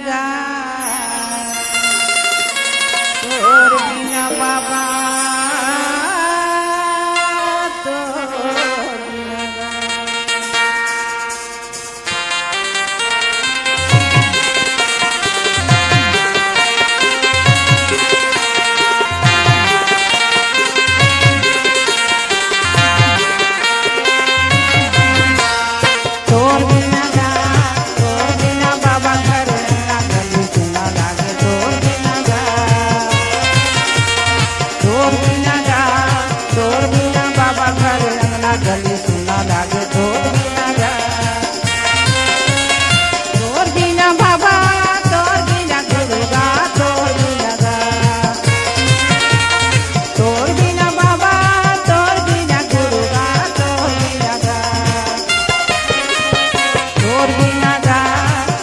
লাগা তোর বিনা বাবা गली सुना लागे तोर बिना गा तोर बिना बाबा तोर बिना गुरुगा तोर बिना गा तोर बिना बाबा तोर बिना गुरुगा तोर बिना गा तोर बिना गा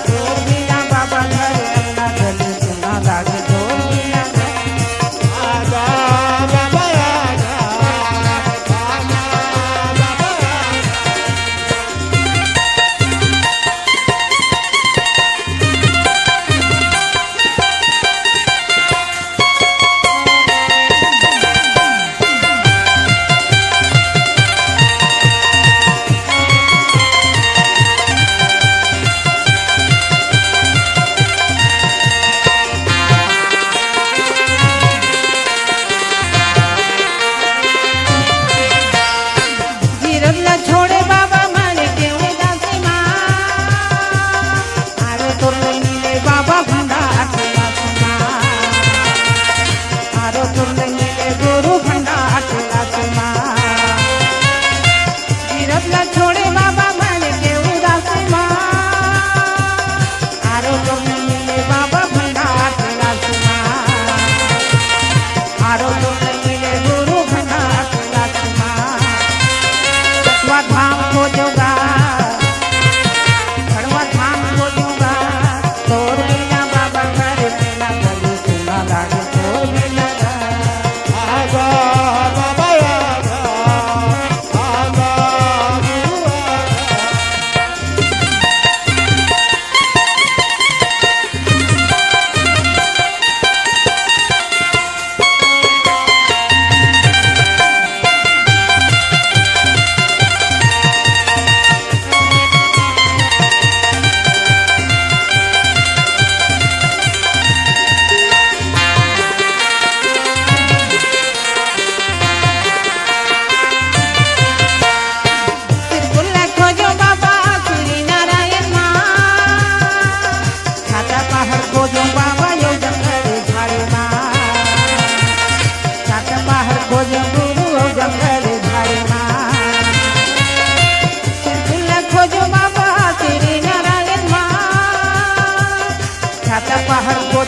तोर बिना बाबा घर अंगना गली सुना लागे तोर बिना गा आगा बाबा छोड़े बाबा मारे केव दासी माँ आरो तोर नीले बाबा भंडा अटला सुना आरो तोर नीले गुरु भंडा अटला सुना गिरबला छोड़े बाबा मारे केव दासी माँ आरो तोर नीले बाबा भंडा अटला सुना आरो तोर नीले गुरु भंडा अटला सुना धाम को जोगा खड़वा धाम को जोगा तोर बिना बाबा घर बिना गली सुना लागे तोर बिना आगा बाबा आगा आगा पहाड़ को